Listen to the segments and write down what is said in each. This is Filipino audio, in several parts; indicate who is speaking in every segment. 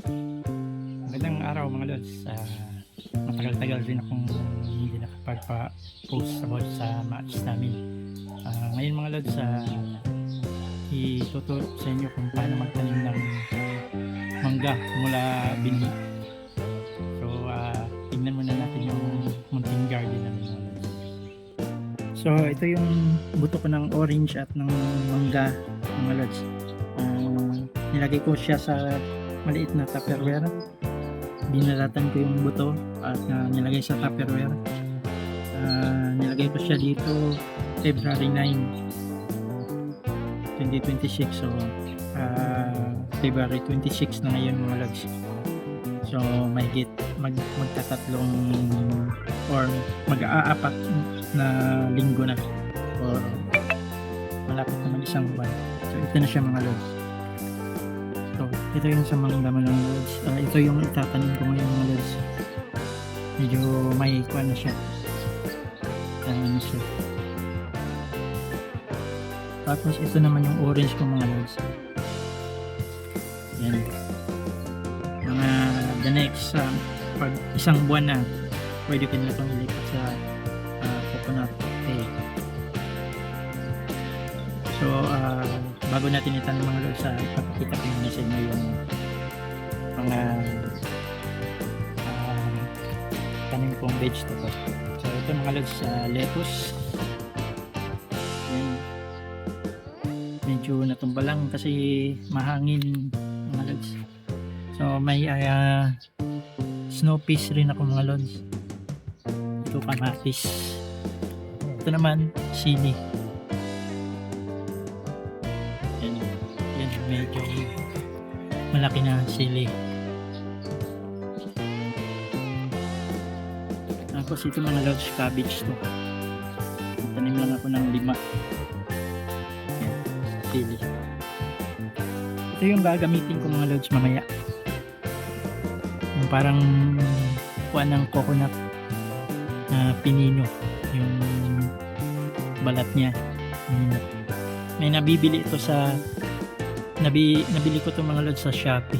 Speaker 1: Magandang araw mga lods. Matagal-tagal din akong hindi nakapagpa-post about sa match namin. Ngayon mga lods, ituturo ko sa inyo kung paano magtanim ng mangga mula binhi. So, tignan muna natin yung munting garden namin mga lods. So, ito yung buto ko ng orange at ng mangga mga lods. Nilagay ko siya sa maliit na tupperware. Binalatan ko yung buto at nilagay sa tupperware. Nilagay ko siya dito February 9, 2026. So February 26 na ngayon mga lods. So magtatatlong or mag-aapat na linggo na or malapit na isang buwan. So ito na siya mga lods. So, ito yung sa mga laman ng lods. Ito yung itatanim ko ngayon mga lods. Medyo may kuha na siya. Ano siya. Tapos ito naman yung orange ko mga lods. Yan. Mga the next pag isang buwan na pwede ko na itong ilipat sa coconut hay. So, bago natin itanim mga lods, ipapakita ko muna sa inyo yung mga tanim kong vegetable. So ito mga lods, lettuce. Yan. Medyo natumba lang kasi mahangin mga lods. So may snow peas rin ako mga lods. Ito kamatis. Ito naman sili. Medyo malaki na sili. Tapos ito mga lods, cabbage to. Tanim lang ako ng 5. Yan, sili. Ito yung gagamitin ko mga lods mamaya. Yung parang kuha ng coconut na pinino. Yung balat niya. May nabibili ito sa nabili ko itong mga lods sa Shopee.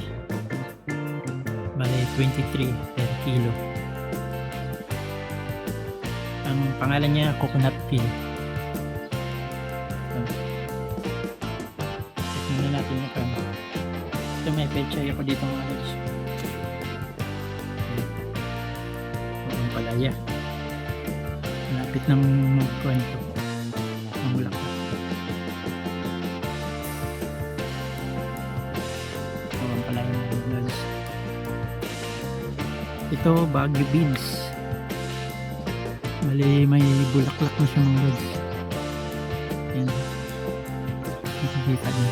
Speaker 1: Bale 23 per kilo. Ang pangalan niya coconut peel. Tignan natin yung kama. Ito may pechay ako dito mga lods. Ang palaya. Malapit ng magkwento. Ang bulaklak. Ito Baguio beans. Bali may bulaklak na siya mga lods. Yan. Nakikita niyo.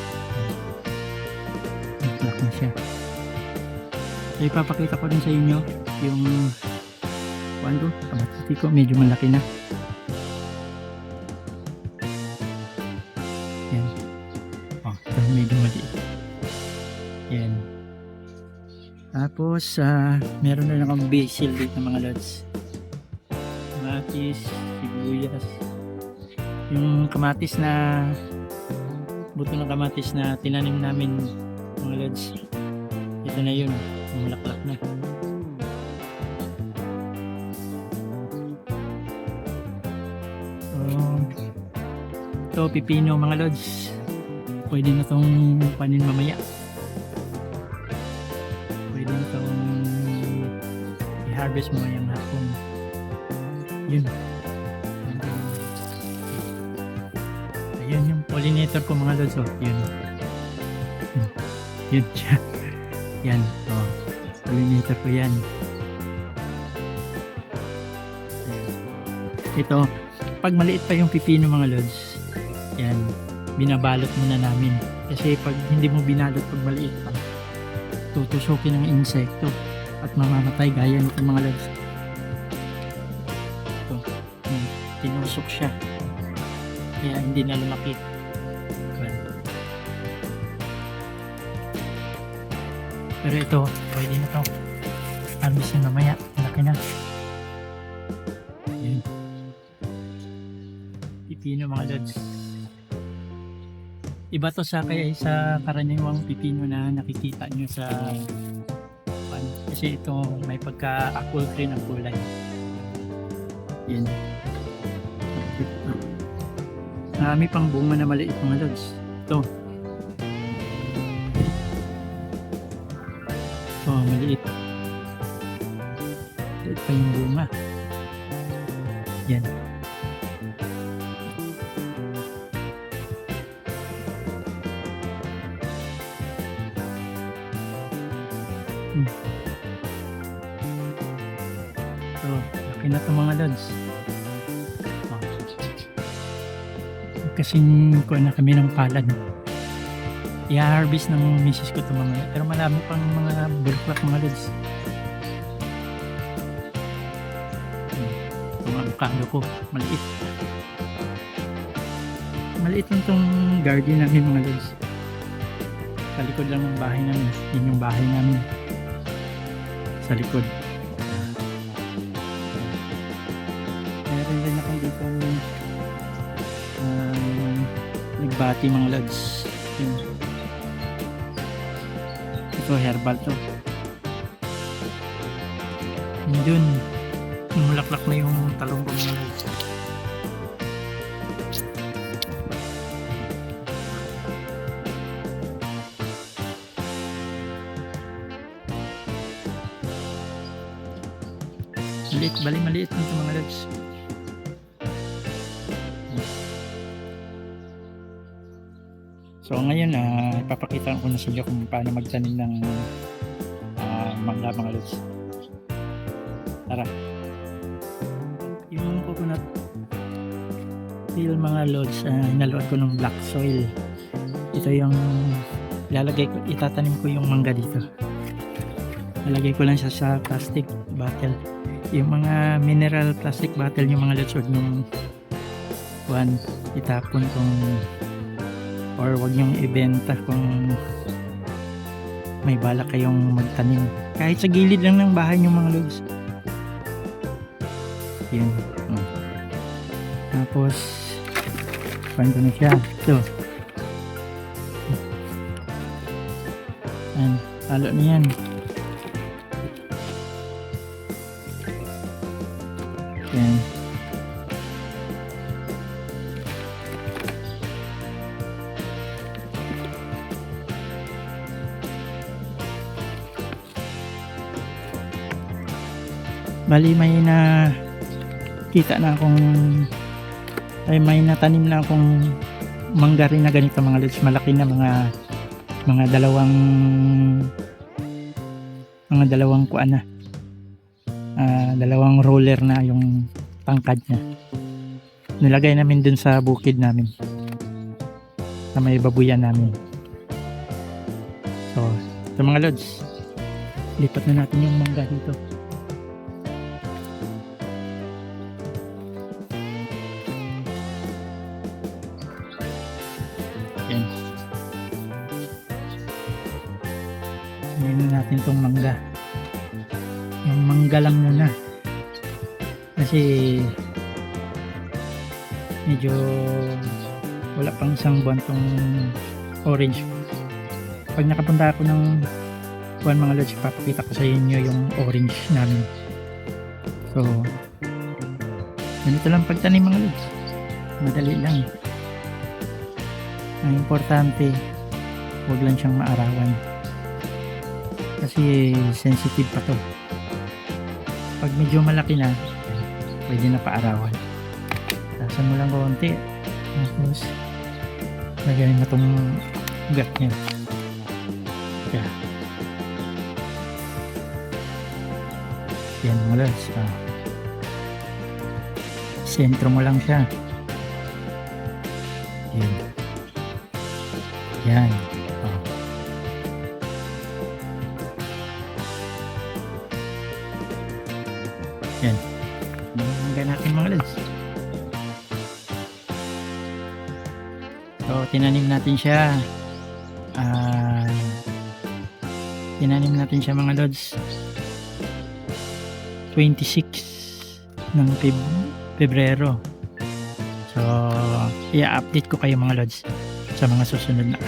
Speaker 1: Bulaklak na siya. So ipapakita ko din sa inyo yung kuwan kabatiti ko. Medyo malaki na. Yan. Ito medyo maliit. Yan. Tapos, meron na akong basil dito mga lods. Kamatis, sibuyas. Yung kamatis na, buto ng kamatis na tinanim namin mga lods. Ito na yun, mulaklak na. So, ito pipino mga lods. Pwede na itong panin mamaya. Pwede itong i-harvest mo yung hapon. Yun. Ayan yung pollinator ko mga lods. Yun. Yun siya. Yan. Pollinator ko yan. Ito, pag maliit pa yung pipino mga lods, yan, binabalot muna namin. Kasi pag hindi mo binalot pag maliit pa, tutusukin ng insekto at mamamatay gaya nito mga lods. Ito, tinusok siya kaya hindi na lumaki. Pero ito pwede na ito harvestin mamaya, malaki na. Yun. Pipino mga lods. Iba to sa karaniwang pipino na nakikita nyo sa Kasi ito may pagka-apple green ang kulay. Yan. Marami pang bunga na maliit mga lods. Ito. Oh, maliit. Maliit pa yung bunga. Yan. So, laki na ito mga lods. Oh. Kasing kuha na kami ng palad. I-harvest ng misis ko ito mga, pero marami pang mga bulaklak mga lods. Itong avocado ko, maliit. Maliit lang itong garden namin mga lods. Sa likod lang ng bahay namin. Yun yung bahay namin. Sa likod. Meron din akong dito nagbati mga lods. Yun. Ito herbal to. Yun. Mulaklak na yung talong ko mga lods. Maliit lang ito mga lods. So ngayon ipapakita ko na sa inyo kung paano magtanim ng mangga mga lods. Tara. Yung coconut peel mga lods, hinaluan ko ng black soil. Ito yung itatanim ko yung mangga dito. Lalagay ko lang siya sa plastic bottle. Yung mga mineral plastic bottle yung mga lods, huwag nyung itapon kung or wag niyong ibenta kung may balak kayong magtanim kahit sa gilid lang ng bahay niyo mga lods. Yun. Tapos pando na siya ito. Halo na yan. Yan. Bali may na kita na akong may natanim na akong mangga rin na ganito mga lods. Malaki na mga dalawang kuan na. Dalawang roller na yung tangkad niya. Nilagay namin dun sa bukid namin. Sa may babuyan namin. So, ito mga lods. Lipat na natin yung mangga dito. Yan. Ngayon na natin itong mangga. Yung mangga lang muna. Kasi medyo wala pang isang buwan tong orange. Pag nakapunta ako ng buwan mga lods, papakita ko sa inyo yung orange namin. So, ganito lang pagtanim mga lods. Madali lang. Ang importante, huwag lang siyang maarawan. Kasi sensitive pa to. Pag medyo malaki na, pwede na paarawan. Tasan mo lang konti. Tapos, lagyan na itong ugat niya. Kaya, yan mo lang. Sentro mo lang siya. Yan. Yan. Oh. Yan. Hanggang natin mga lods. So, tinanim natin siya. Tinanim natin siya mga lods. 26 ng Pebrero. So, i-update ko kayo mga lods sa mga susunod na